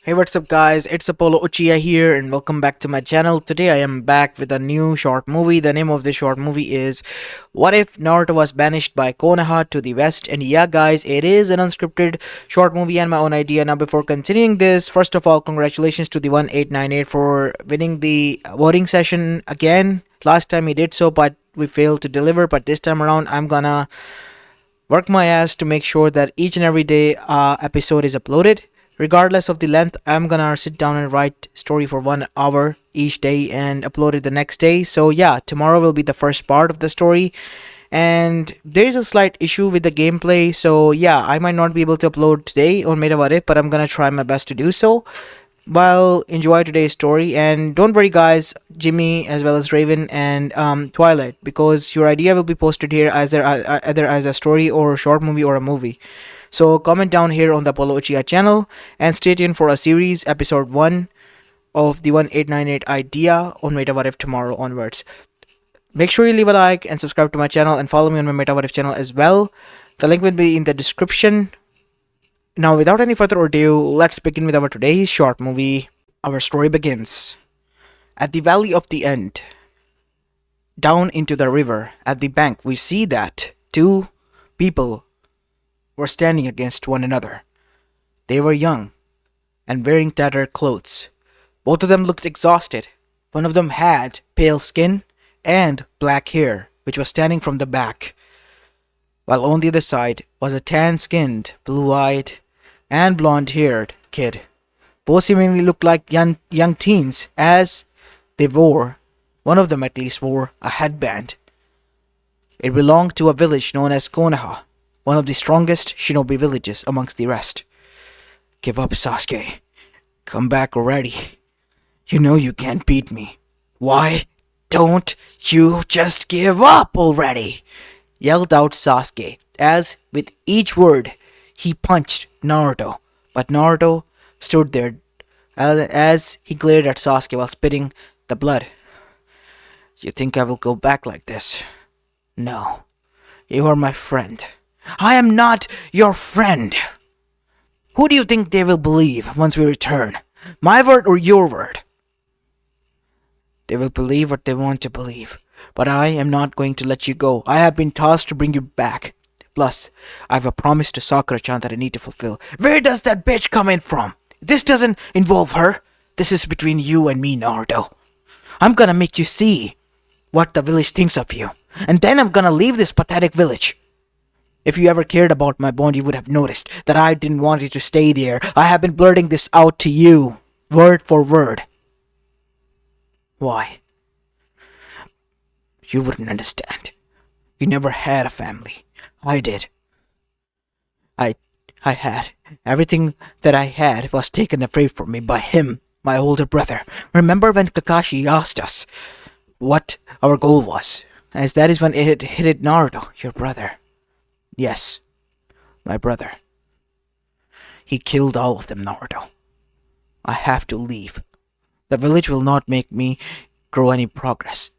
Hey, what's up guys, it's Apollo Uchiha here and welcome back to my channel. Today I am back with a new short movie. The name of this short movie is What If Naruto Was Banished by Konoha to the West. And yeah guys, it is an unscripted short movie and my own idea. Now before continuing this, first of all, congratulations to the 1898 for winning the voting session again. Last time he did so but we failed to deliver, but this time around I'm gonna work my ass to make sure that each and every day episode is uploaded. Regardless of the length, I'm gonna sit down and write story for 1 hour each day and upload it the next day. So yeah, tomorrow will be the first part of the story. And there's a slight issue with the gameplay, so yeah, I might not be able to upload today on Meta What If, but I'm gonna try my best to do so. Well, enjoy today's story, and don't worry guys, Jimmy as well as Raven and Twilight, because your idea will be posted here either as a story or short movie or a movie. So comment down here on the Apollo Uchiha channel and stay tuned for a series episode 1 of the 1898 idea on Meta What If tomorrow onwards. Make sure you leave a like and subscribe to my channel and follow me on my Meta What If channel as well. The link will be in the description. Now, without any further ado, let's begin with our today's short movie. Our story begins at the Valley of the End. Down into the river, at the bank, we see that two people were standing against one another. They were young and wearing tattered clothes. Both of them looked exhausted. One of them had pale skin and black hair, which was standing from the back, while on the other side was a tan-skinned, blue-eyed, and blonde-haired kid. Both seemingly looked like young teens, as they wore, one of them at least wore, a headband. It belonged to a village known as Konoha, one of the strongest shinobi villages amongst the rest. Give up, Sasuke. Come back already. You know you can't beat me. Why don't you just give up already? Yelled out Sasuke, as with each word he punched Naruto. But Naruto stood there as he glared at Sasuke while spitting the blood. You think I will go back like this? No. You are my friend. I am not your friend. Who do you think they will believe once we return? My word or your word? They will believe what they want to believe, but I am not going to let you go. I have been tasked to bring you back. Plus, I have a promise to Sakura-chan that I need to fulfill. Where does that bitch come in from? This doesn't involve her. This is between you and me, Naruto. I'm gonna make you see what the village thinks of you, and then I'm gonna leave this pathetic village. If you ever cared about my bond, you would have noticed that I didn't want you to stay there. I have been blurting this out to you, word for word. Why? You wouldn't understand. You never had a family. I did. I had. Everything that I had was taken away from me by him, my older brother. Remember when Kakashi asked us what our goal was? As that is when it hit Naruto, your brother. Yes, my brother. He killed all of them, Naruto. I have to leave. The village will not make me grow any progress.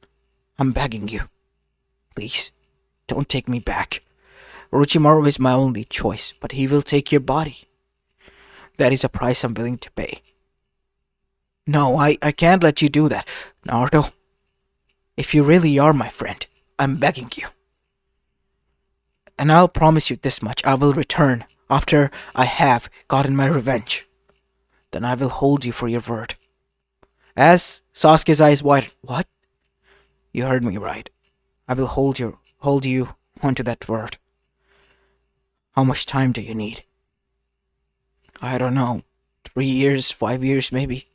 I'm begging you. Please, don't take me back. Orochimaru is my only choice, but he will take your body. That is a price I'm willing to pay. No, I can't let you do that. Naruto, if you really are my friend, I'm begging you. And I'll promise you this much, I will return after I have gotten my revenge. Then I will hold you for your word. As Sasuke's eyes widened, what? You heard me right. I will hold you onto that word. How much time do you need? I don't know. 3 years, 5 years maybe.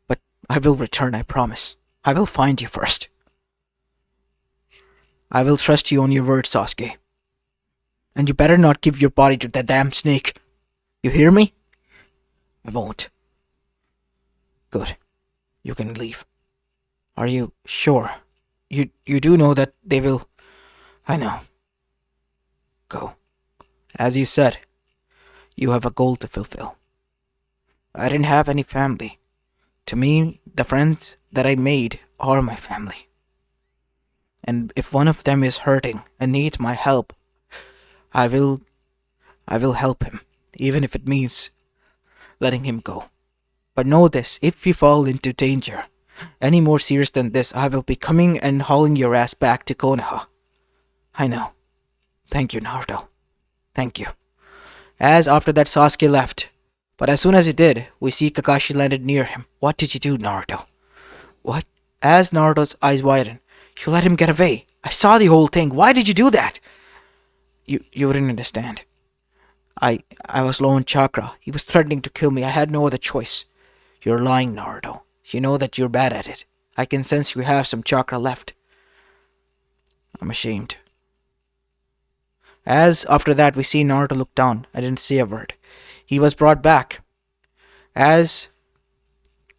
But I will return, I promise. I will find you first. I will trust you on your word, Sasuke. And you better not give your body to that damn snake. You hear me? I won't. Good. You can leave. Are you sure? You do know that they will... I know. Go. As you said, you have a goal to fulfill. I didn't have any family. To me, the friends that I made are my family. And if one of them is hurting and needs my help, I will help him, even if it means letting him go. But know this, if we fall into danger, any more serious than this, I will be coming and hauling your ass back to Konoha. I know. Thank you, Naruto. Thank you. As after that Sasuke left. But as soon as he did, we see Kakashi landed near him. What did you do, Naruto? What? As Naruto's eyes widened. You let him get away. I saw the whole thing. Why did you do that? You wouldn't understand. I was low on chakra. He was threatening to kill me. I had no other choice. You're lying, Naruto. You know that you're bad at it. I can sense you have some chakra left. I'm ashamed. As after that we see Naruto look down. I didn't say a word. He was brought back. As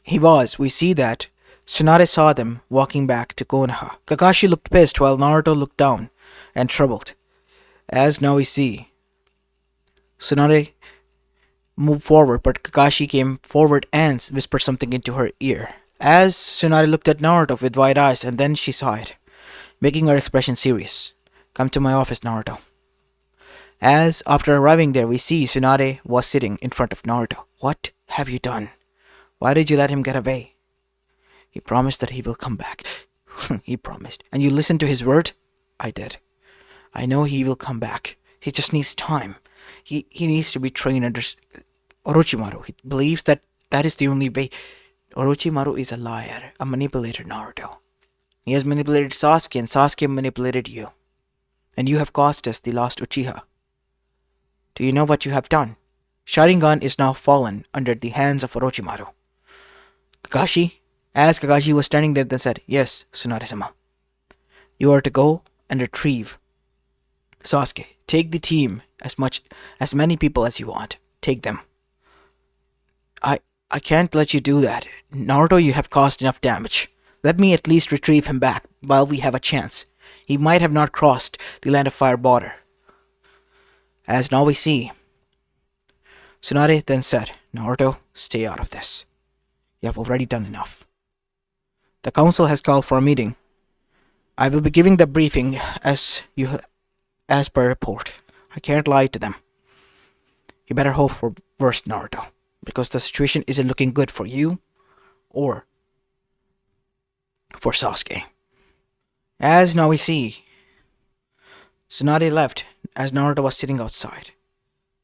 we see that Tsunade saw them walking back to Konoha. Kakashi looked pissed while Naruto looked down and troubled. As now we see Tsunade moved forward, but Kakashi came forward and whispered something into her ear. As Tsunade looked at Naruto with wide eyes, and then she saw it, making her expression serious. Come to my office, Naruto. As after arriving there, we see Tsunade was sitting in front of Naruto. What have you done? Why did you let him get away? He promised that he will come back. He promised. And you listened to his word? I did. I know he will come back. He just needs time. He needs to be trained under Orochimaru. He believes that is the only way. Orochimaru is a liar, a manipulator, Naruto. He has manipulated Sasuke, and Sasuke manipulated you. And you have cost us the last Uchiha. Do you know what you have done? Sharingan is now fallen under the hands of Orochimaru. Kakashi, as Kakashi was standing there, then said, Yes, Tsunade-sama. You are to go and retrieve Sasuke. Take the team, as many people as you want. Take them. I can't let you do that. Naruto, you have caused enough damage. Let me at least retrieve him back while we have a chance. He might have not crossed the Land of Fire border. As now we see, Tsunade then said, Naruto, stay out of this. You have already done enough. The council has called for a meeting. I will be giving the briefing as per report. I can't lie to them. You better hope for worst, Naruto, because the situation isn't looking good for you or for Sasuke. As now we see, Tsunade left as Naruto was sitting outside.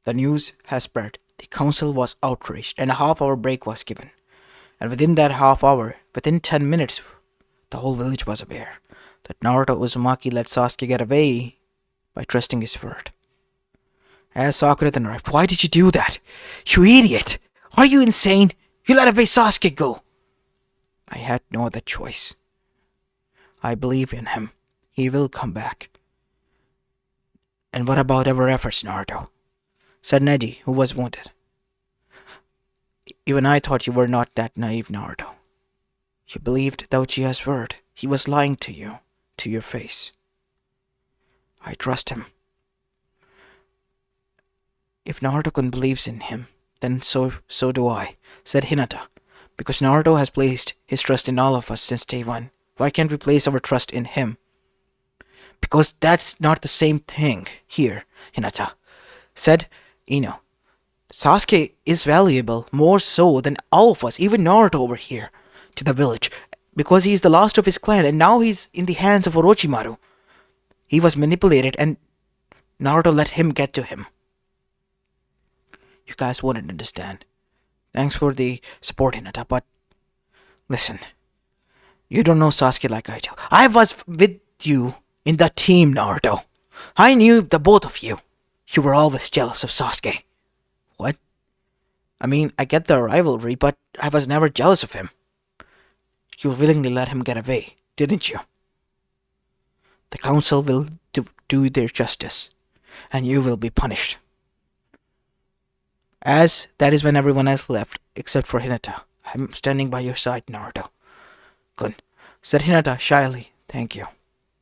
The news has spread. The council was outraged and a half-hour break was given. And within that half hour, within 10 minutes, the whole village was aware that Naruto Uzumaki let Sasuke get away by trusting his word. As Sakura then arrived, why did you do that? You idiot! Are you insane? You let away Sasuke go! I had no other choice. I believe in him. He will come back. And what about our efforts, Naruto? Said Neji, who was wounded. Even I thought you were not that naive, Naruto. You believed Uchiha's word. He was lying to you, to your face. I trust him. If Naruto-kun believes in him, then so do I, said Hinata. Because Naruto has placed his trust in all of us since day one. Why can't we place our trust in him? Because that's not the same thing here, Hinata, said Ino. Sasuke is valuable, more so than all of us, even Naruto over here, to the village, because he is the last of his clan, and now he's in the hands of Orochimaru. He was manipulated, and Naruto let him get to him. You guys wouldn't understand. Thanks for the support, Hinata, but listen, you don't know Sasuke like I do. I was with you in that team, Naruto. I knew the both of you. You were always jealous of Sasuke. What? I mean, I get the rivalry, but I was never jealous of him. You willingly let him get away, didn't you? The council will do their justice, and you will be punished. As that is when everyone else left, except for Hinata. I'm standing by your side, Naruto. Good, said Hinata shyly. Thank you,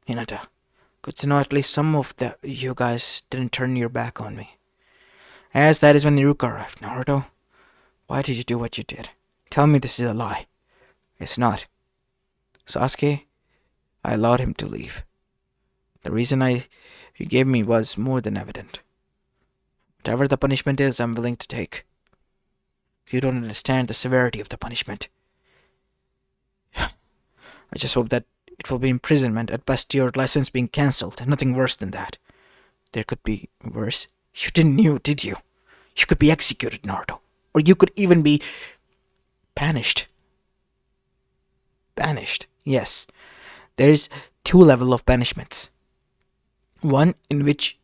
Hinata. Good to know at least some of you guys didn't turn your back on me. As that is when Iruka arrived. Naruto, why did you do what you did? Tell me this is a lie. It's not. Sasuke, I allowed him to leave. The reason you gave me was more than evident. Whatever the punishment is, I'm willing to take. You don't understand the severity of the punishment. I just hope that it will be imprisonment, at best your license being cancelled, nothing worse than that. There could be worse. You didn't know, did you? You could be executed, Naruto. Or you could even be banished. Banished, yes. There is two levels of banishments. One in which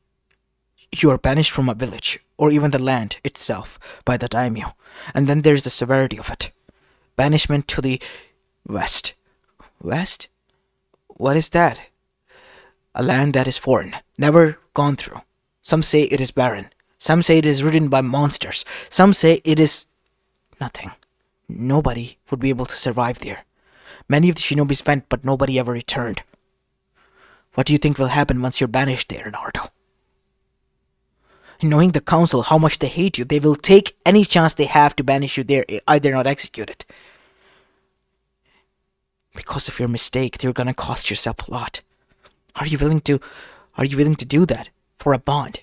you are banished from a village, or even the land itself, by the daimyo. And then there is the severity of it. Banishment to the west. West? What is that? A land that is foreign, never gone through. Some say it is barren. Some say it is ridden by monsters. Some say it is nothing. Nobody would be able to survive there. Many of the shinobis went, but nobody ever returned. What do you think will happen once you're banished there, Naruto? Knowing the council, how much they hate you, they will take any chance they have to banish you there, either not executed. Because of your mistake, you're gonna cost yourself a lot. Are you willing to do that? For a bond?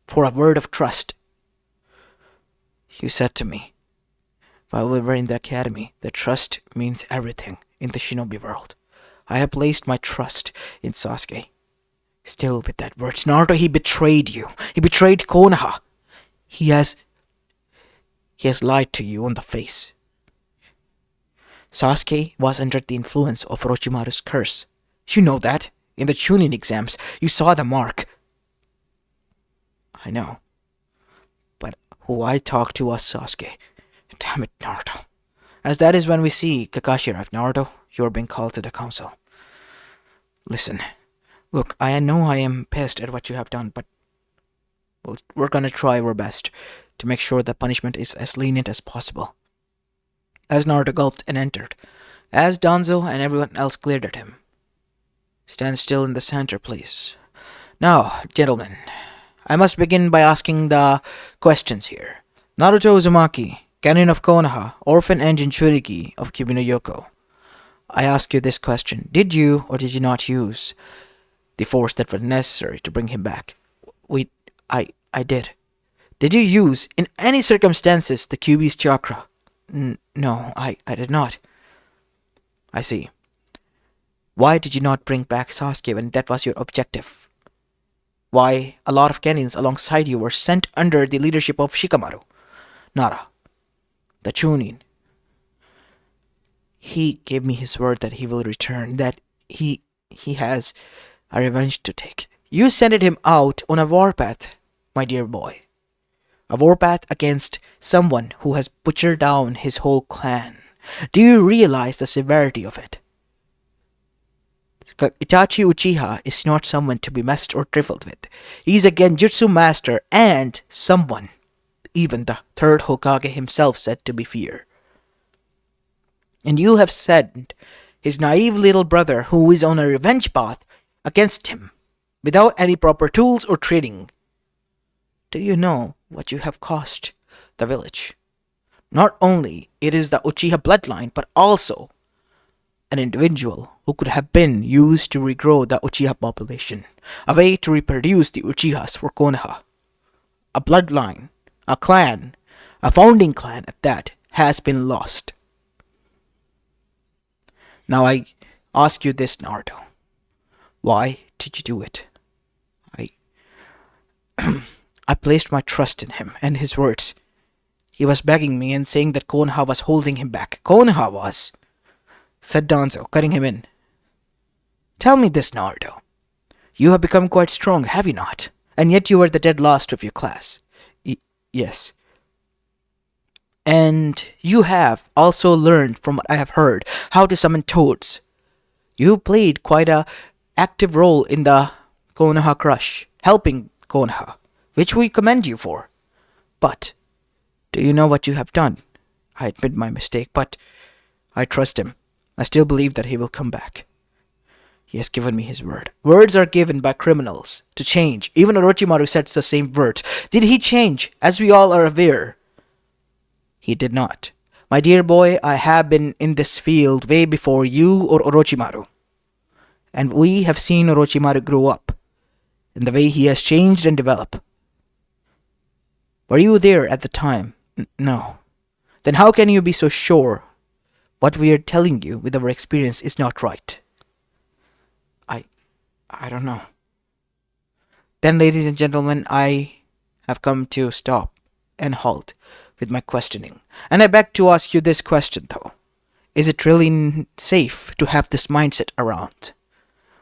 For a word of trust? You said to me, while we were in the academy, that trust means everything in the shinobi world. I have placed my trust in Sasuke. Still with that words, Naruto, he betrayed you. He betrayed Konoha. He has lied to you on the face. Sasuke was under the influence of Orochimaru's curse. You know that. In the Chunin exams, you saw the mark. I know. But who I talked to was Sasuke. Damn it, Naruto. As that is when we see Kakashi arrive. Naruto, you are being called to the council. Listen. Look, I know I am pissed at what you have done, but we're gonna try our best to make sure the punishment is as lenient as possible. As Naruto gulped and entered, as Danzo and everyone else glared at him. Stand still in the center, please. Now, gentlemen, I must begin by asking the questions here. Naruto Uzumaki, Canon of Konoha, Orphan and Jinchuriki of Kibino-yoko. I ask you this question. Did you or did you not use the force that was necessary to bring him back? I did. Did you use, in any circumstances, the Kyuubi's chakra? No, I did not. I see. Why did you not bring back Sasuke when that was your objective? Why a lot of Genins alongside you were sent under the leadership of Shikamaru, Nara, the Chunin? He gave me his word that he will return, that he has a revenge to take. You sent him out on a warpath, my dear boy. A warpath against someone who has butchered down his whole clan. Do you realize the severity of it? Itachi Uchiha is not someone to be messed or trifled with. He is a genjutsu master and someone even the third Hokage himself said to be feared. And you have sent his naive little brother, who is on a revenge path, against him, without any proper tools or training. Do you know what you have cost the village? Not only it is the Uchiha bloodline, but also an individual who could have been used to regrow the Uchiha population, a way to reproduce the Uchihas for Konoha. A bloodline, a clan, a founding clan at that, has been lost. Now I ask you this, Naruto. Why did you do it? I placed my trust in him and his words. He was begging me and saying that Konoha was holding him back. Konoha was, said Danzo, cutting him in. Tell me this, Naruto. You have become quite strong, have you not? And yet you are the dead last of your class. Yes. And you have also learned, from what I have heard, how to summon toads. You played quite a active role in the Konoha crush, helping Konoha, which we commend you for. But do you know what you have done? I admit my mistake, but I trust him. I still believe that he will come back. He has given me his word. Words are given by criminals to change. Even Orochimaru said the same words. Did he change, as we all are aware? He did not. My dear boy, I have been in this field way before you or Orochimaru. And we have seen Orochimaru grow up, in the way he has changed and developed. Were you there at the time? No. then how can you be so sure what we are telling you with our experience is not right? I I don't know. Then, ladies and gentlemen, I have come to stop and halt with my questioning. And I beg to ask you this question though. Is it really safe to have this mindset around?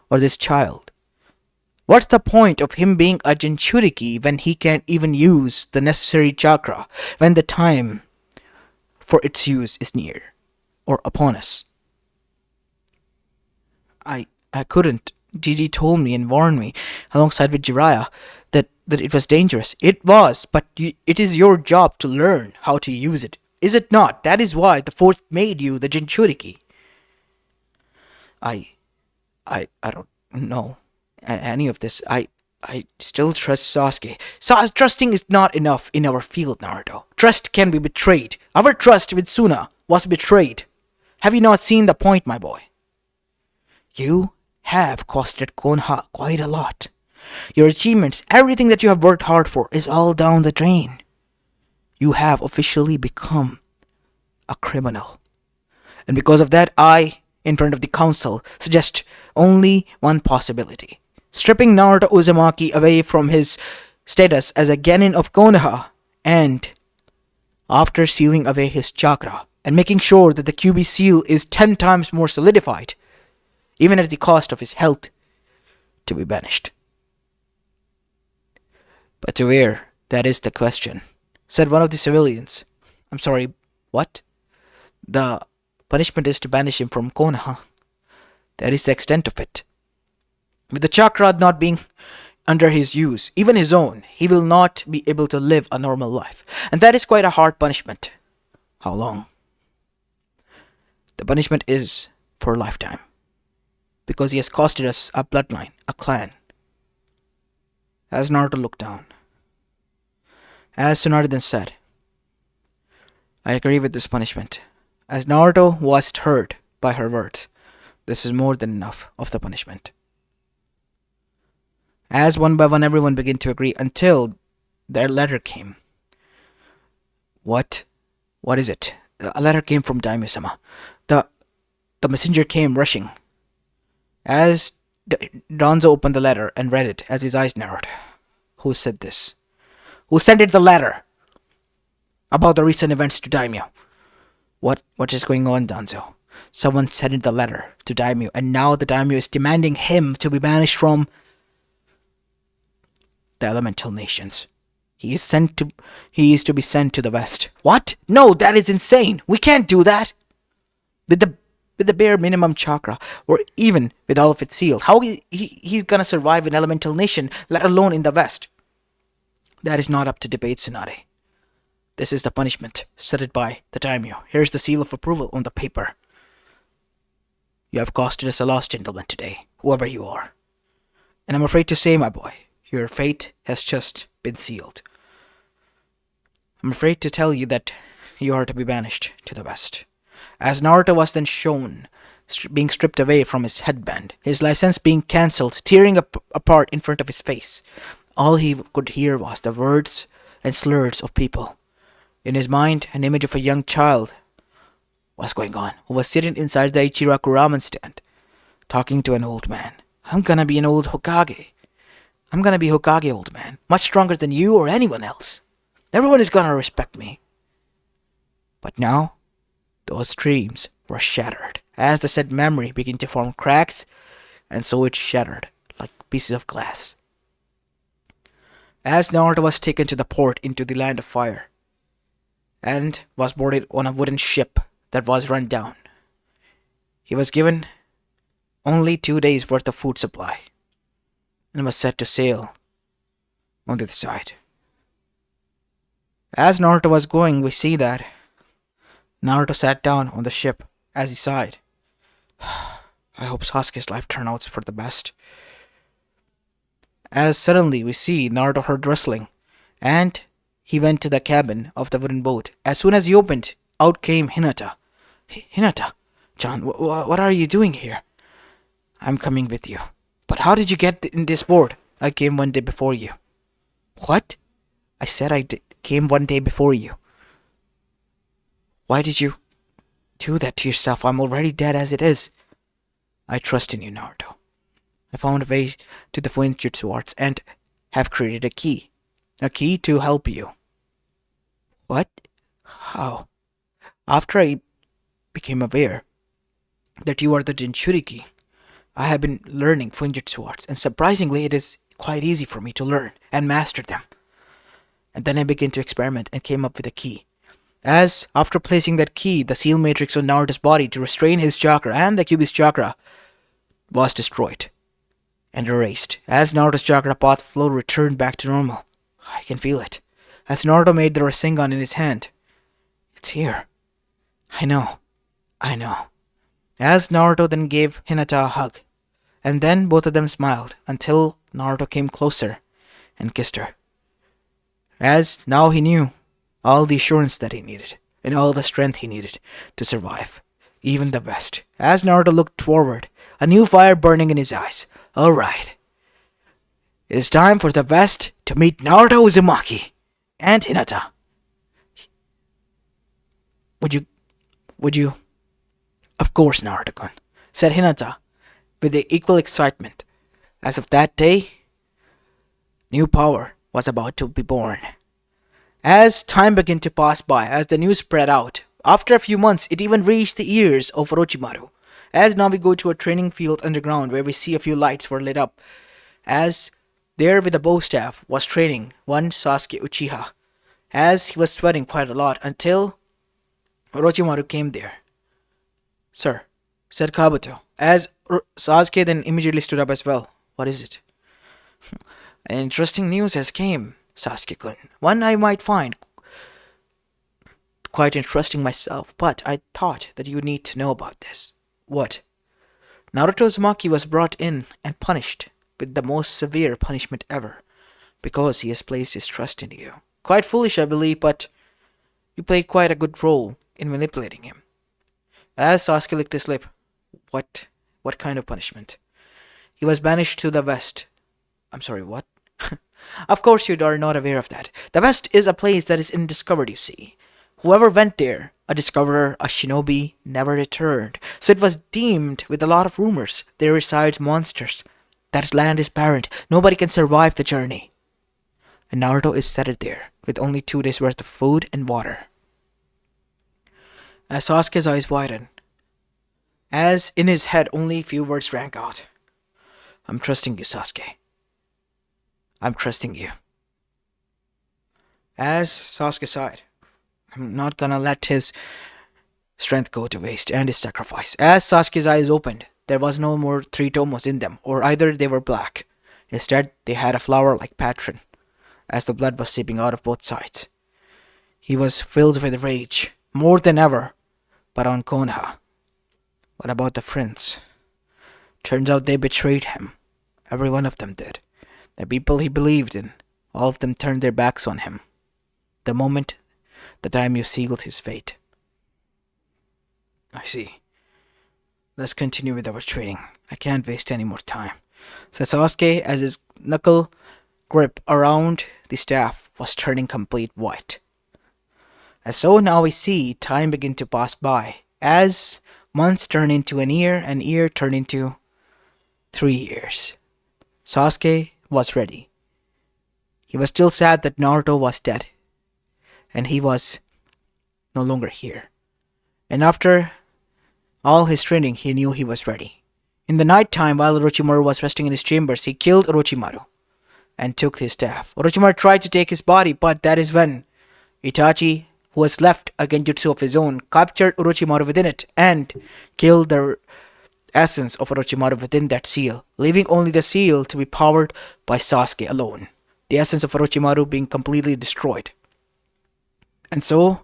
Or this child? What's the point of him being a Jinchuriki when he can't even use the necessary chakra when the time for its use is near or upon us? I couldn't. Gigi told me and warned me, alongside with Jiraiya, that it was dangerous. It was, but it is your job to learn how to use it. Is it not? That is why the Force made you the Jinchuriki. I don't know any of this. I still trust Sasuke. Trusting is not enough in our field, Naruto. Trust can be betrayed. Our trust with Suna was betrayed. Have you not seen the point, my boy? You have costed Konoha quite a lot. Your achievements, everything that you have worked hard for, is all down the drain. You have officially become a criminal. And because of that, I, in front of the council, suggest only one possibility. Stripping Naruto Uzumaki away from his status as a genin of Konoha, and after sealing away his chakra, and making sure that the QB seal is 10 times more solidified, even at the cost of his health, to be banished. But to where? That is the question, said one of the civilians. I'm sorry, what? The punishment is to banish him from Konoha. That is the extent of it. With the chakra not being under his use, even his own, he will not be able to live a normal life. And that is quite a hard punishment. How long? The punishment is for a lifetime. Because he has costed us a bloodline, a clan. As Naruto looked down, as Tsunade then said, I agree with this punishment. As Naruto was hurt by her words, this is more than enough of the punishment. As one by one everyone began to agree until their letter came. What? What is it? A letter came from Daimyo-sama. The messenger came rushing. As Danzo opened the letter and read it, as his eyes narrowed. Who said this? Who sent it the letter? About the recent events to Daimyo. What is going on, Danzo? Someone sent in the letter to Daimyo, and now the Daimyo is demanding him to be banished from the elemental nations. He is to be sent to the west. What? No, that is insane. We can't do that. With the bare minimum chakra, or even with all of it sealed, how he's gonna survive in elemental nation, let alone in the west? That is not up to debate, Tsunade. This is the punishment set it by the daimyo. Here's the seal of approval on the paper. You have costed us a loss, gentlemen, today, whoever you are. And I'm afraid to say, my boy, your fate has just been sealed. I'm afraid to tell you that you are to be banished to the west. As Naruto was then shown being stripped away from his headband, his license being cancelled, tearing apart in front of his face, all he could hear was the words and slurs of people. In his mind, an image of a young child was going on, who was sitting inside the Ichiraku ramen stand, talking to an old man. I'm gonna be an old Hokage. I'm gonna be Hokage, old man. Much stronger than you or anyone else. Everyone is gonna respect me. But now, those dreams were shattered, as the said memory began to form cracks, and so it shattered like pieces of glass. As Naruto was taken to the port into the land of fire, and was boarded on a wooden ship that was run down, he was given only 2 days' worth of food supply, and was set to sail on the other side. As Naruto was going, we see that Naruto sat down on the ship as he sighed. I hope Sasuke's life turns out for the best. As suddenly we see Naruto heard rustling, and he went to the cabin of the wooden boat. As soon as he opened, out came Hinata. Hinata, John, what are you doing here? I'm coming with you. But how did you get in this boat? I came 1 day before you. What? I said came 1 day before you. Why did you do that to yourself? I'm already dead as it is. I trust in you, Naruto. I found a way to the Fuinjutsu arts and have created a key. A key to help you. What? How? After I became aware that you are the Jinchuriki, I have been learning Fuinjutsu arts, and surprisingly, it is quite easy for me to learn and master them. And then I began to experiment and came up with a key. As after placing that key, the seal matrix on Naruto's body to restrain his chakra and the Kyuubi's chakra was destroyed and erased. As Naruto's chakra path flow returned back to normal, I can feel it. As Naruto made the Rasengan in his hand, it's here. I know. As Naruto then gave Hinata a hug, and then both of them smiled until Naruto came closer and kissed her. As now he knew all the assurance that he needed, and all the strength he needed to survive, even the best. As Naruto looked forward, a new fire burning in his eyes. Alright, it's time for the West to meet Naruto Uzumaki and Hinata. Would you? Of course, Naruto-kun, said Hinata, with the equal excitement. As of that day, new power was about to be born. As time began to pass by, as the news spread out, after a few months it even reached the ears of Orochimaru. As now we go to a training field underground where we see a few lights were lit up. As there with a bow staff was training one Sasuke Uchiha. As he was sweating quite a lot until Orochimaru came there. Sir, said Kabuto, as Sasuke then immediately stood up as well. What is it? Interesting news has came, Sasuke-kun. One I might find quite interesting myself, but I thought that you need to know about this. What? Naruto Uzumaki was brought in and punished with the most severe punishment ever, because he has placed his trust in you. Quite foolish, I believe, but you played quite a good role in manipulating him. As Sasuke licked his lip, what kind of punishment? He was banished to the West. I'm sorry, what? Of course you are not aware of that. The West is a place that is undiscovered, you see. Whoever went there, a discoverer, a shinobi, never returned. So it was deemed with a lot of rumors. There resides monsters. That land is barren. Nobody can survive the journey. And Naruto is settled there, with only 2 days worth of food and water. As Sasuke's eyes widened, as in his head only a few words rang out. I'm trusting you, Sasuke. I'm trusting you. As Sasuke sighed, I'm not gonna let his strength go to waste and his sacrifice. As Sasuke's eyes opened, there was no more 3 tomos in them, or either they were black. Instead, they had a flower-like pattern, as the blood was seeping out of both sides. He was filled with rage, more than ever, but on Konoha. What about the friends? Turns out they betrayed him. Every one of them did. The people he believed in, all of them turned their backs on him. The time you sealed his fate. I see. Let's continue with our training. I can't waste any more time, said Sasuke as his knuckle grip around the staff was turning complete white. And so now we see time begin to pass by, as months turn into an year turn into 3 years. Sasuke was ready. He was still sad that Naruto was dead, and he was no longer here. And after all his training, he knew he was ready. In the night time, while Orochimaru was resting in his chambers, he killed Orochimaru and took his staff. Orochimaru tried to take his body, but that is when Itachi, who was left a genjutsu of his own, captured Orochimaru within it and killed the essence of Orochimaru within that seal, leaving only the seal to be powered by Sasuke alone, the essence of Orochimaru being completely destroyed. And so,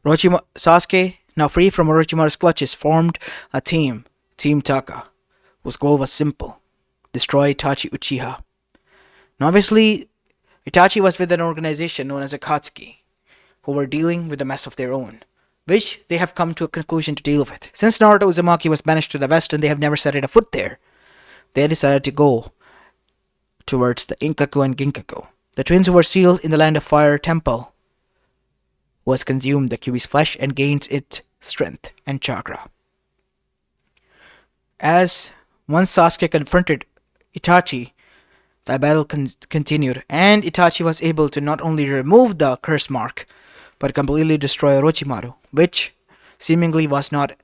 Sasuke, now free from Orochimaru's clutches, formed a team, Team Taka, whose goal was simple: destroy Itachi Uchiha. Now obviously, Itachi was with an organization known as Akatsuki, who were dealing with a mess of their own, which they have come to a conclusion to deal with. Since Naruto Uzumaki was banished to the West and they have never set a foot there, they decided to go towards the Inkaku and Ginkaku, the twins who were sealed in the Land of Fire temple, who has consumed the Kyuubi's flesh and gains its strength and chakra. As once Sasuke confronted Itachi, the battle continued, and Itachi was able to not only remove the curse mark, but completely destroy Orochimaru, which seemingly was not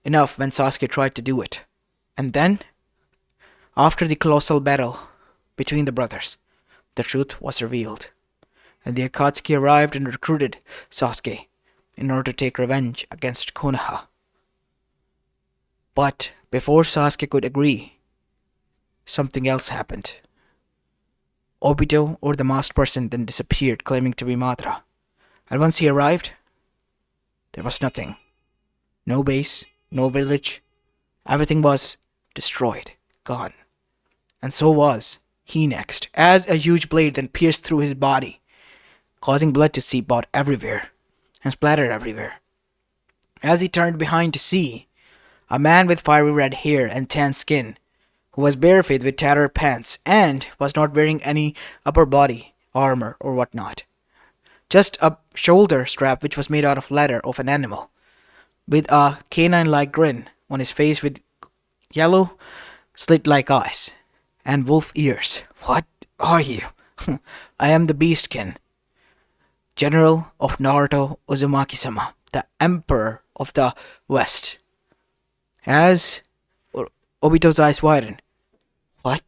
enough when Sasuke tried to do it. And then, after the colossal battle between the brothers, the truth was revealed, and the Akatsuki arrived and recruited Sasuke in order to take revenge against Konoha. But before Sasuke could agree, something else happened. Obito, or the masked person, then disappeared, claiming to be Madara. And once he arrived, there was nothing. No base, no village. Everything was destroyed, gone. And so was he next, as a huge blade then pierced through his body, causing blood to seep out everywhere and splatter everywhere. As he turned behind to see, a man with fiery red hair and tan skin, who was barefoot with tattered pants and was not wearing any upper body armor or whatnot. Just a shoulder strap which was made out of leather of an animal, with a canine-like grin on his face with yellow, slit-like eyes and wolf ears. What are you? I am the Beastkin, General of Naruto Uzumaki-sama, the Emperor of the West. As Obito's eyes widened. What?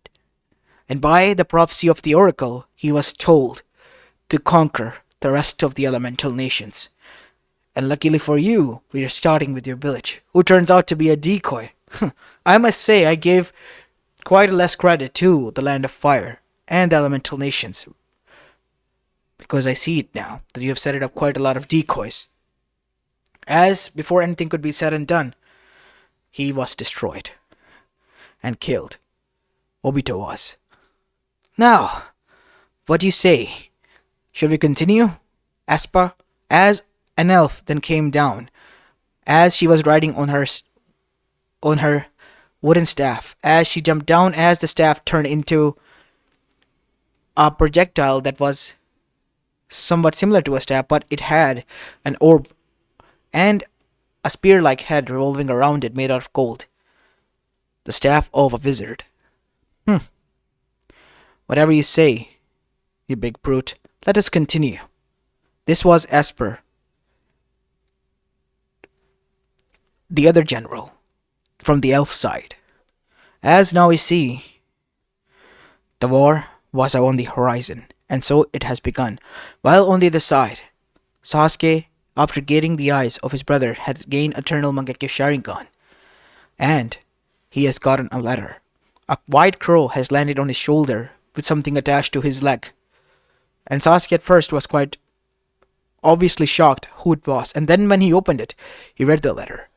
And by the prophecy of the oracle, he was told to conquer the rest of the elemental nations. And luckily for you, we are starting with your village, who turns out to be a decoy. I must say, I gave quite less credit to the land of fire and the elemental nations, because I see it now that you have set it up quite a lot of decoys. As before anything could be said and done, he was destroyed and killed. Obito was. Now, what do you say? Should we continue? Aspa, as an elf then came down, as she was riding on her wooden staff. As she jumped down, as the staff turned into a projectile that was somewhat similar to a staff, but it had an orb and a spear-like head revolving around it made out of gold. The staff of a wizard. Whatever you say, you big brute. Let us continue. This was Esper, the other general, from the elf side. As now we see, the war was on the horizon, and so it has begun. While on the other side, Sasuke, after getting the eyes of his brother, had gained Eternal Mangekyo Sharingan, and he has gotten a letter. A white crow has landed on his shoulder with something attached to his leg, and Sasuke at first was quite obviously shocked who it was, and then when he opened it, he read the letter,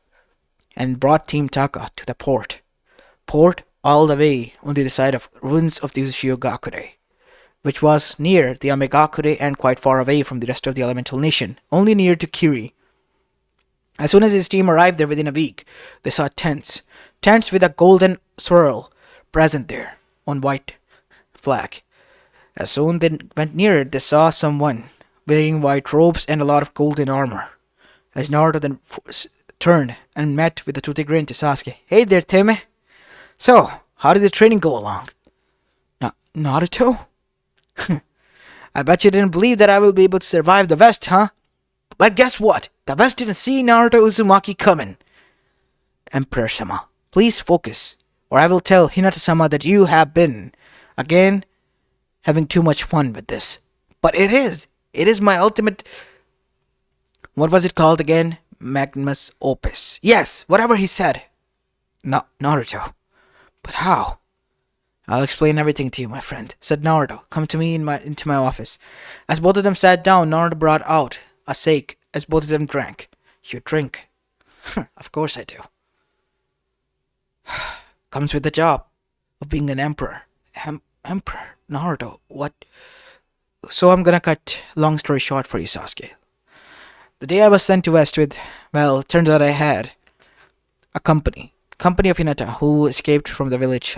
and brought Team Taka to the port all the way on the other side of ruins of the Uchiha, which was near the Amegakure and quite far away from the rest of the elemental nation, only near to Kiri. As soon as his team arrived there within a week, they saw tents with a golden swirl present there on white flag. As soon they went near it, they saw someone wearing white robes and a lot of golden armor. As Naruto then turned and met with a toothy grin to Sasuke. Hey there, Teme. So, how did the training go along? Naruto? I bet you didn't believe that I will be able to survive the West, huh? But guess what? The West didn't see Naruto Uzumaki coming. Emperor-sama, please focus, or I will tell Hinata-sama that you have been, again, having too much fun with this. But it is my ultimate, what was it called again? Magnus opus. Yes, whatever he said. Naruto. But how? I'll explain everything to you, my friend, said Naruto. Come to me into my office. As both of them sat down, Naruto brought out a sake as both of them drank. You drink? Of course I do. Comes with the job of being an emperor. Emperor? Naruto, what? So I'm gonna cut long story short for you, Sasuke. The day I was sent to West with, well, it turns out I had a company of Hinata who escaped from the village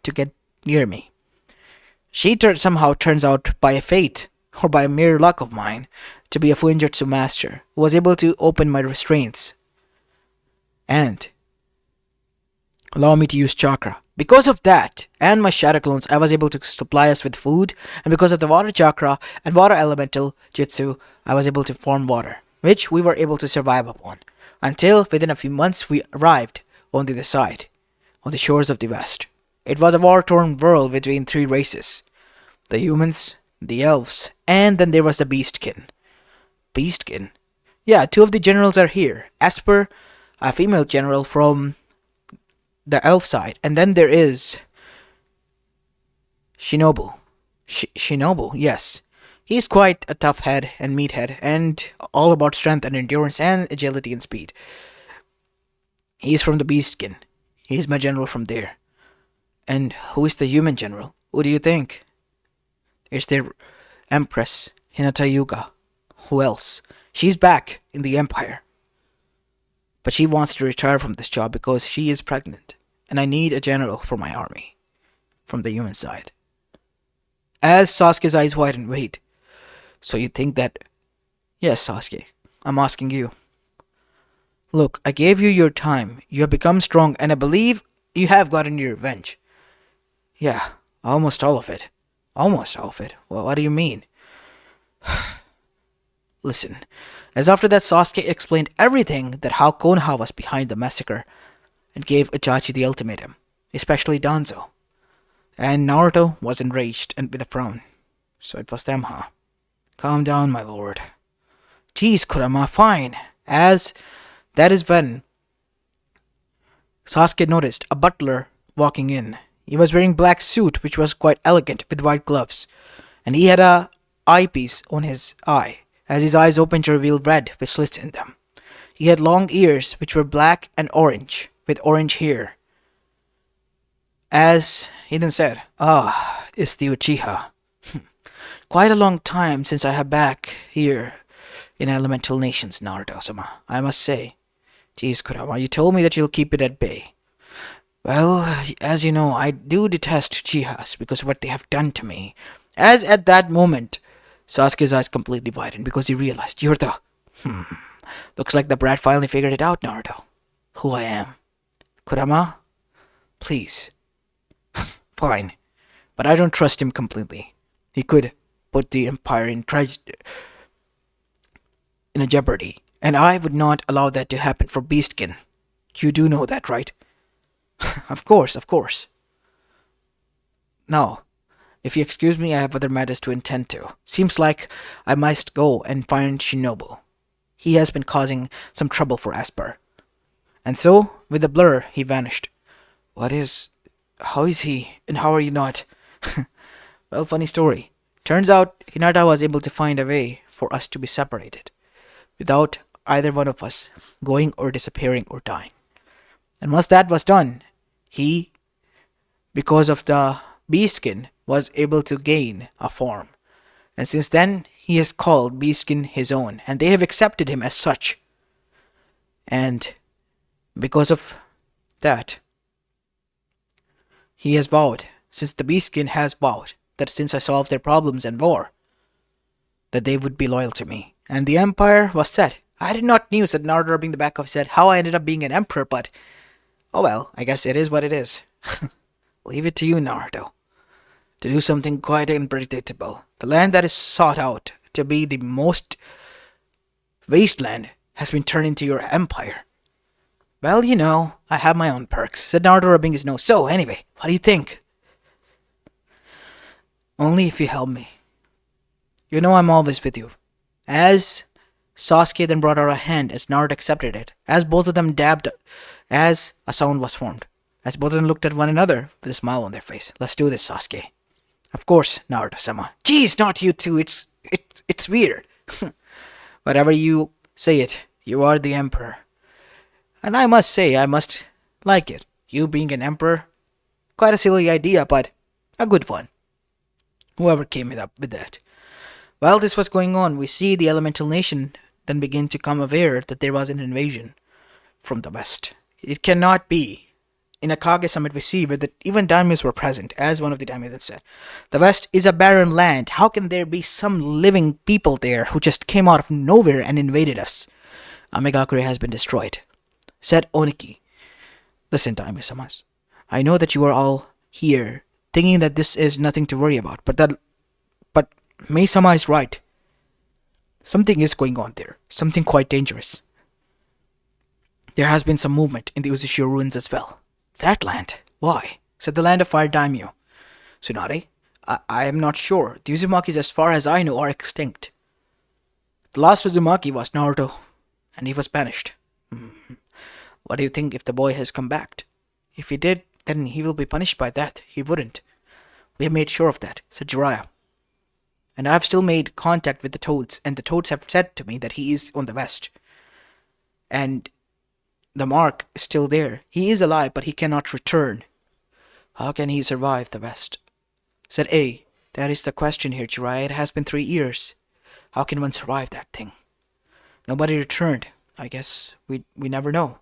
to get near me. She somehow turns out by fate or by mere luck of mine, to be a Fuinjutsu master who was able to open my restraints and allow me to use chakra. Because of that and my shadow clones, I was able to supply us with food, and because of the water chakra and water elemental jutsu, I was able to form water, which we were able to survive upon. Until within a few months we arrived on the other side, on the shores of the West. It was a war-torn world between three races: the humans, the elves, and then there was the beastkin. Beastkin? Yeah, two of the generals are here. Esper, a female general from the elf side, and then there is Shinobu. Shinobu, yes. He's quite a tough head and meathead, and all about strength and endurance and agility and speed. He's from the beastkin. He's my general from there. And who is the human general? Who do you think? It's their empress, Hinata Yuga. Who else? She's back in the empire. But she wants to retire from this job because she is pregnant, and I need a general for my army, from the human side. As Sasuke's eyes widen, wait. So you think that... Yes, Sasuke, I'm asking you. Look, I gave you your time. You have become strong, and I believe you have gotten your revenge. Yeah, almost all of it. Almost all of it? Well, what do you mean? Listen, as after that Sasuke explained everything, that how Konoha was behind the massacre and gave Itachi the ultimatum, especially Danzo. And Naruto was enraged and with a frown. So it was them, huh? Calm down, my lord. Jeez, Kurama, fine. As that is when Sasuke noticed a butler walking in. He was wearing black suit, which was quite elegant, with white gloves, and he had a eyepiece on his eye, as his eyes opened to reveal red with slits in them. He had long ears, which were black and orange, with orange hair. As he then said, "Ah, it's the Uchiha. Quite a long time since I have back here in Elemental Nations, Naruto-sama, I must say. Jeez, Kurama, you told me that you'll keep it at bay. Well, as you know, I do detest Uchihas because of what they have done to me." As at that moment, Sasuke's eyes completely widened because he realized, "You're the... Looks like the brat finally figured it out, Naruto. Who I am. Kurama, please." Fine, but I don't trust him completely. He could put the Empire in a jeopardy, and I would not allow that to happen for Beastkin. You do know that, right? Of course, of course. Now, if you excuse me, I have other matters to attend to. Seems like I must go and find Shinobu. He has been causing some trouble for Esper. And so, with a blur, he vanished. How is he, and how are you not? Well, funny story. Turns out, Hinata was able to find a way for us to be separated, without either one of us going or disappearing or dying. And once that was done, he, because of the beastkin, was able to gain a form. And since then, he has called beastkin his own, and they have accepted him as such. And because of that, he has vowed, since the beastkin has vowed, that since I solved their problems and war, that they would be loyal to me. And the empire was set. I did not knew, said Naruto, rubbing the back of his head, how I ended up being an emperor, but... oh well, I guess it is what it is. Leave it to you, Naruto, to do something quite unpredictable. The land that is sought out to be the most wasteland has been turned into your empire. Well, you know, I have my own perks, said Naruto, rubbing his nose. So, anyway, what do you think? Only if you help me. You know I'm always with you. As Sasuke then brought out a hand as Naruto accepted it, as both of them dabbed, as a sound was formed, as both of them looked at one another with a smile on their face. Let's do this, Sasuke. Of course, Naruto-sama. Jeez, not you two. It's weird. Whatever you say it, you are the emperor. And I must say, I must like it. You being an emperor, quite a silly idea, but a good one. Whoever came up with that. While this was going on, we see the elemental nation then begin to come aware that there was an invasion from the west. It cannot be in a Kage summit we see where even daimyos were present, as one of the daimyos said. The West is a barren land. How can there be some living people there who just came out of nowhere and invaded us? Amegakure has been destroyed, said Oniki. Listen, daimyo-samas. I know that you are all here thinking that this is nothing to worry about, but Mei-sama is right. Something is going on there, something quite dangerous. There has been some movement in the Uzushio ruins as well. That land? Why? Said the land of fire daimyo. Tsunade? I am not sure. The Uzumakis, as far as I know, are extinct. The last Uzumaki was Naruto, and he was banished. What do you think if the boy has come back? If he did, then he will be punished by that. He wouldn't. We have made sure of that, said Jiraiya. And I have still made contact with the Toads, and the Toads have said to me that he is on the west. And the mark is still there. He is alive, but he cannot return. How can he survive the west? Said A. That is the question here, Jiraiya. It has been 3 years. How can one survive that thing? Nobody returned. I guess we never know.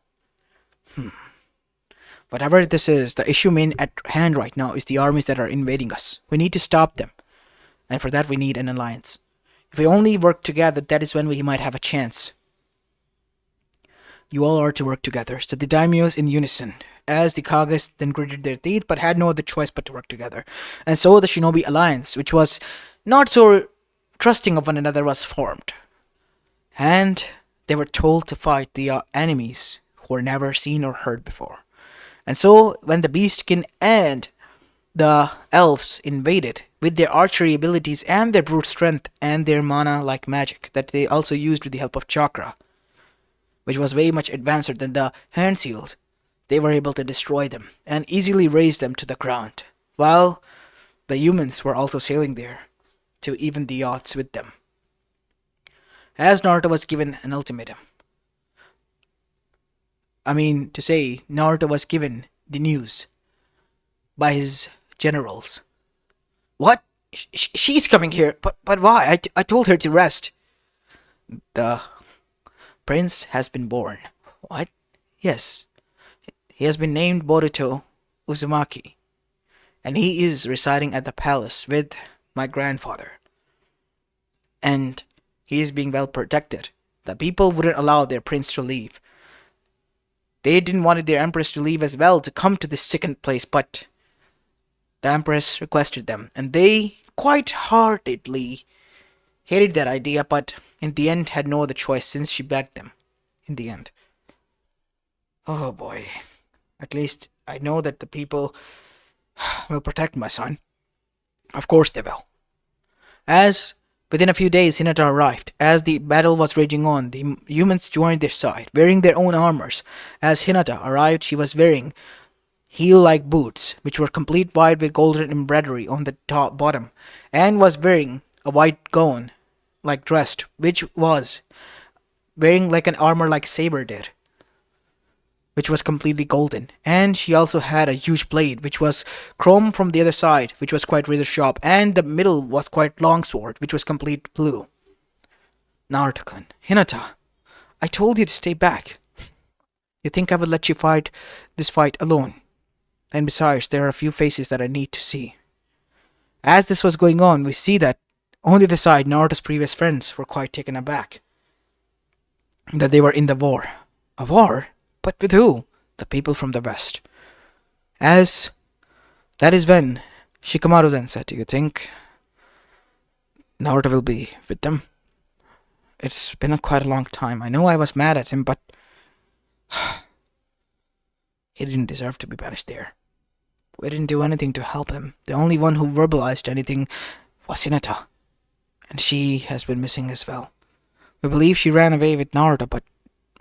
Whatever this is, the issue main at hand right now is the armies that are invading us. We need to stop them. And for that we need an alliance. If we only work together, that is when we might have a chance. You all are to work together, said the daimyos in unison, as the Kages then gritted their teeth but had no other choice but to work together. And so the shinobi alliance, which was not so trusting of one another, was formed. And they were told to fight the enemies who were never seen or heard before. And so when the Beastkin and the elves invaded with their archery abilities and their brute strength and their mana-like magic that they also used with the help of chakra, which was way much advanced than the hand seals, they were able to destroy them and easily raise them to the ground, while the humans were also sailing there to even the yachts with them. As Naruto was given an ultimatum. Naruto was given the news by his generals. What? She's coming here, but why? I told her to rest. The prince has been born. What? Yes. He has been named Boruto Uzumaki, and he is residing at the palace with my grandfather. And he is being well protected. The people wouldn't allow their prince to leave. They didn't want their empress to leave as well to come to this second place, but the empress requested them, and they quite heartedly hated that idea, but in the end had no other choice since she begged them. In the end. Oh boy. At least I know that the people will protect my son. Of course they will. As within a few days Hinata arrived. As the battle was raging on, the humans joined their side, wearing their own armors. As Hinata arrived, she was wearing heel-like boots, which were complete white with golden embroidery on the bottom, and was wearing a white gown, like dressed, which was wearing like an armor like Saber did, which was completely golden. And she also had a huge blade, which was chrome from the other side, which was quite razor sharp, and the middle was quite long sword, which was complete blue. Naruto-kun, Hinata, I told you to stay back. You think I would let you fight this fight alone? And besides, there are a few faces that I need to see. As this was going on, we see that on the other side, Naruto's previous friends were quite taken aback that they were in the war. A war? But with who? The people from the west. As that is when Shikamaru then said, do you think Naruto will be with them? It's been quite a long time. I know I was mad at him, but he didn't deserve to be banished there. We didn't do anything to help him. The only one who verbalized anything was Hinata, and she has been missing as well. We believe she ran away with Naruto, but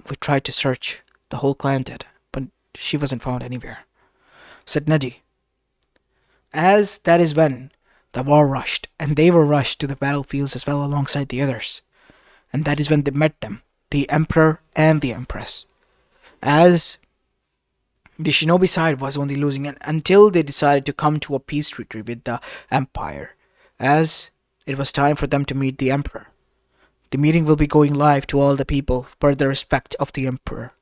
we tried to search. The whole clan did, but she wasn't found anywhere, said Neji. As that is when the war rushed, and they were rushed to the battlefields as well alongside the others. And that is when they met them, the Emperor and the Empress. As the shinobi side was only losing until they decided to come to a peace treaty with the Empire, as it was time for them to meet the Emperor. The meeting will be going live to all the people for the respect of the Emperor.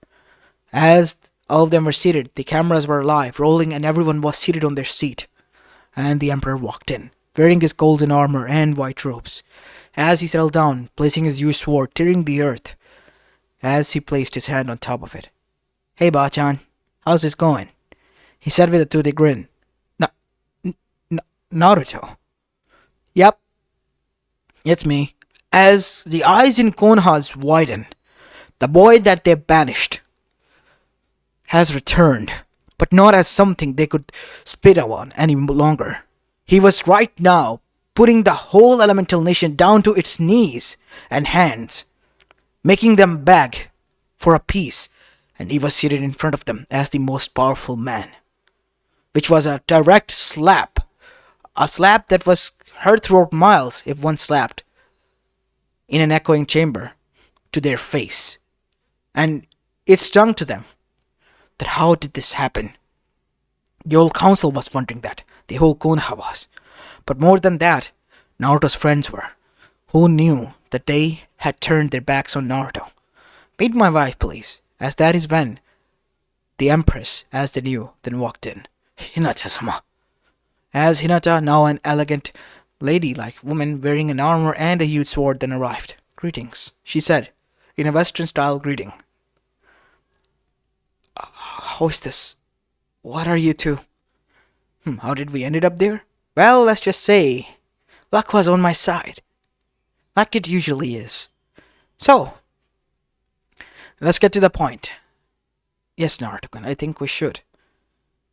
As All of them were seated, the cameras were live, rolling, and everyone was seated on their seat. And the Emperor walked in, wearing his golden armor and white robes. As he settled down, placing his huge sword, tearing the earth, as he placed his hand on top of it. "Hey, Bachan, how's this going?" he said with a toothy grin. "Na- Naruto." "Yep, it's me." As the eyes in Konoha's widen, the boy that they banished has returned, but not as something they could spit on any longer. He was right now putting the whole elemental nation down to its knees and hands, making them beg for a peace, and he was seated in front of them as the most powerful man, which was a direct slap, a slap that was heard throughout miles if one slapped in an echoing chamber to their face. And it stung to them that how did this happen? The whole council was wondering that. The whole Konoha was. But more than that, Naruto's friends were, who knew that they had turned their backs on Naruto. "Meet my wife, please," as that is when the Empress, as they knew, then walked in. "Hinata-sama." As Hinata, now an elegant, ladylike woman wearing an armor and a huge sword, then arrived. "Greetings," she said, in a Western-style greeting. "How is this? What are you two? How did we ended up there?" "Well, let's just say, luck was on my side, like it usually is. So, let's get to the point." "Yes, Naruto-kun, I think we should."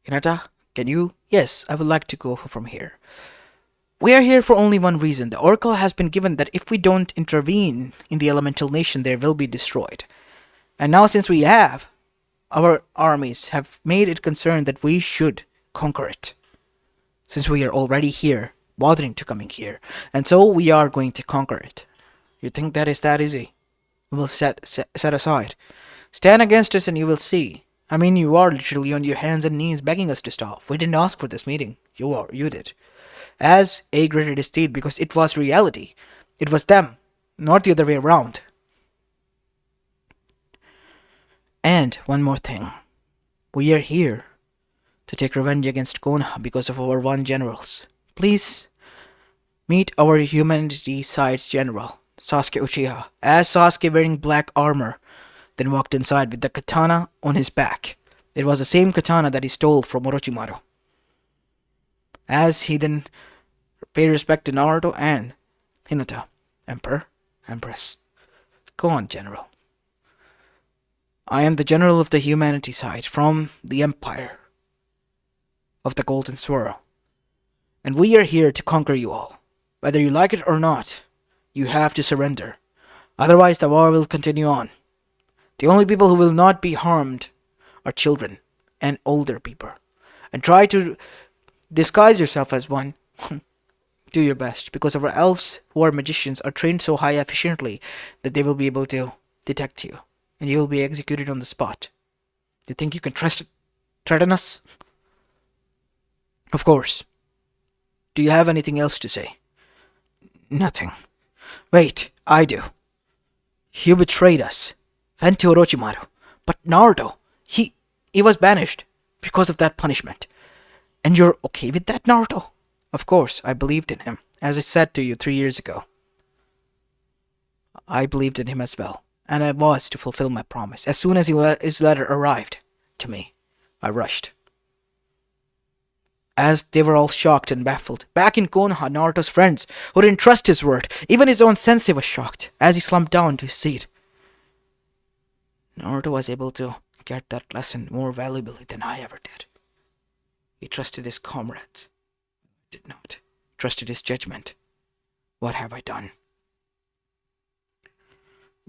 "Hinata, can you?" "Yes, I would like to go from here. We are here for only one reason. The oracle has been given that if we don't intervene in the elemental nation, they will be destroyed. And now since we have, our armies have made it concerned that we should conquer it. Since we are already here, bothering to coming here, and so we are going to conquer it. You think that is that easy? We will set aside. Stand against us and you will see. I mean, you are literally on your hands and knees begging us to stop. We didn't ask for this meeting. You did." As A gritted his teeth because it was reality. It was them, not the other way around. "And one more thing. We are here to take revenge against Konoha because of our one generals. Please meet our humanity side's general, Sasuke Uchiha." As Sasuke, wearing black armor, then walked inside with the katana on his back. It was the same katana that he stole from Orochimaru. As he then paid respect to Naruto and Hinata. "Emperor, Empress." "Go on, General." "I am the general of the humanity side from the Empire of the Golden Swirl. And we are here to conquer you all. Whether you like it or not, you have to surrender. Otherwise the war will continue on. The only people who will not be harmed are children and older people. And try to disguise yourself as one. Do your best, because our elves, who are magicians, are trained so high efficiently that they will be able to detect you, and you will be executed on the spot. Do you think you can threaten us?" "Of course. Do you have anything else to say?" "Nothing. Wait, I do. You betrayed us, went to Orochimaru, but Naruto, he was banished because of that punishment. And you're okay with that, Naruto?" "Of course, I believed in him, as I said to you 3 years ago. I believed in him as well, and I was to fulfill my promise. As soon as his letter arrived to me, I rushed." As they were all shocked and baffled, back in Konoha, Naruto's friends, who didn't trust his word, even his own sensei was shocked, as he slumped down to his seat. Naruto was able to get that lesson more valuably than I ever did. He trusted his comrades. I did not. Trusted his judgment. What have I done?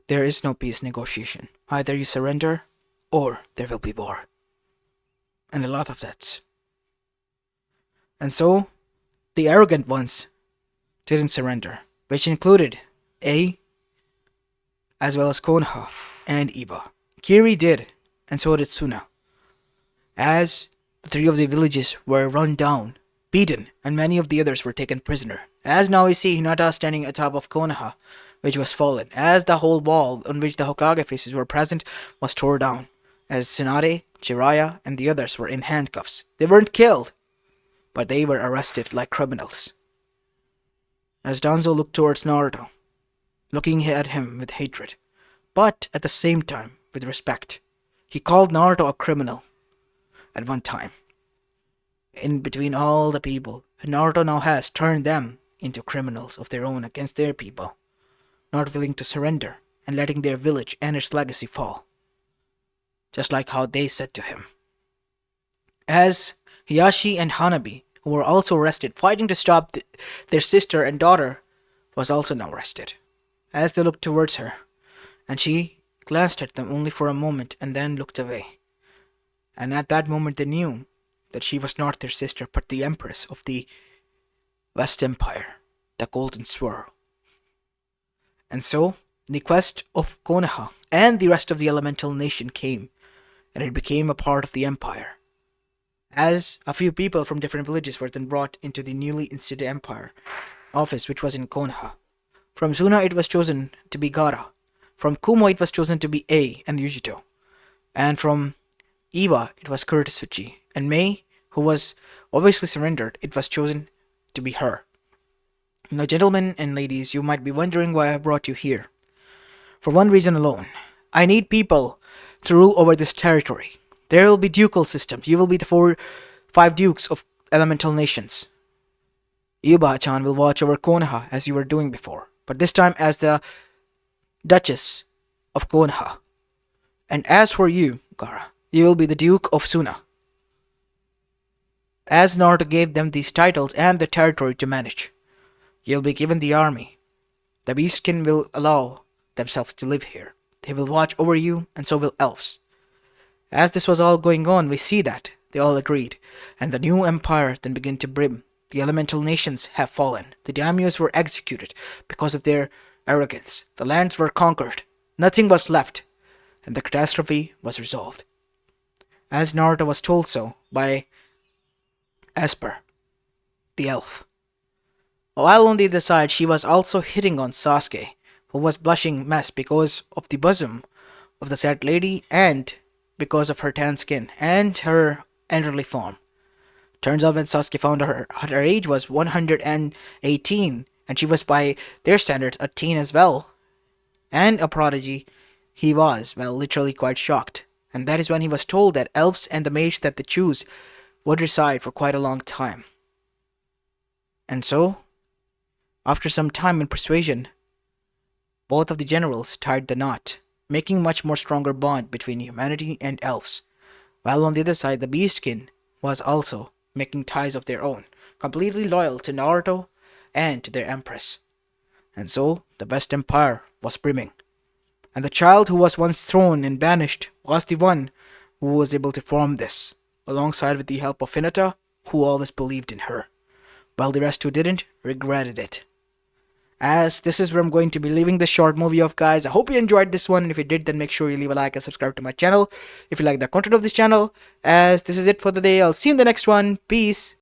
There is no peace negotiation. Either you surrender, or there will be war. And a lot of that. And so, the arrogant ones didn't surrender, which included A, as well as Konoha and Iba. Kiri did, and so did Suna. As the three of the villages were run down, beaten, and many of the others were taken prisoner. As now we see Hinata standing atop of Konoha, which was fallen, as the whole wall on which the Hokage faces were present was torn down, as Tsunade, Jiraiya, and the others were in handcuffs. They weren't killed, but they were arrested like criminals. As Danzo looked towards Naruto, looking at him with hatred, but at the same time with respect. He called Naruto a criminal at one time. In between all the people, Naruto now has turned them into criminals of their own against their people, not willing to surrender and letting their village and its legacy fall, just like how they said to him. As Hiyashi and Hanabi, who were also arrested fighting to stop their sister and daughter, was also now arrested. As they looked towards her, and she glanced at them only for a moment and then looked away. And at that moment they knew that she was not their sister but the empress of the West Empire, the Golden Swirl. And so, the quest of Konoha and the rest of the elemental nation came, and it became a part of the empire. As a few people from different villages were then brought into the newly instituted empire office, which was in Konoha. From Suna it was chosen to be Gara. From Kumo it was chosen to be A and Yujito. And from Iwa it was Kurotsuchi. And Mei, who was obviously surrendered, it was chosen to be her. Now, gentlemen and ladies, you might be wondering why I brought you here. For one reason alone. I need people to rule over this territory. There will be ducal systems. You will be the 5 dukes of elemental nations. Yuba-chan will watch over Konoha as you were doing before, but this time as the Duchess of Konoha. And as for you, Gara, you will be the Duke of Suna. As Naruto gave them these titles and the territory to manage, you'll be given the army. The beastkin will allow themselves to live here. They will watch over you, and so will elves. As this was all going on, we see that they all agreed, and the new empire then began to brim. The elemental nations have fallen. The daimyos were executed because of their arrogance. The lands were conquered. Nothing was left, and the catastrophe was resolved. As Naruto was told so by Esper, the elf. While on the other side, she was also hitting on Sasuke, who was blushing mess because of the bosom of the sad lady and because of her tan skin and her elderly form. Turns out when Sasuke found her age was 118, and she was by their standards a teen as well, and a prodigy. He was, well, literally quite shocked, and that is when he was told that elves and the mage that they choose would reside for quite a long time. And so, after some time and persuasion, both of the generals tied the knot, making much more stronger bond between humanity and elves, while on the other side the beastkin was also making ties of their own, completely loyal to Naruto and to their empress. And so the West Empire was brimming. And the child who was once thrown and banished was the one who was able to form this, alongside with the help of Hinata, who always believed in her, while the rest who didn't regretted it. As this is where I'm going to be leaving this short movie off, guys. I hope you enjoyed this one, and if you did, then make sure you leave a like and subscribe to my channel if you like the content of this channel. As this is it for the day, I'll see you in the next one. Peace.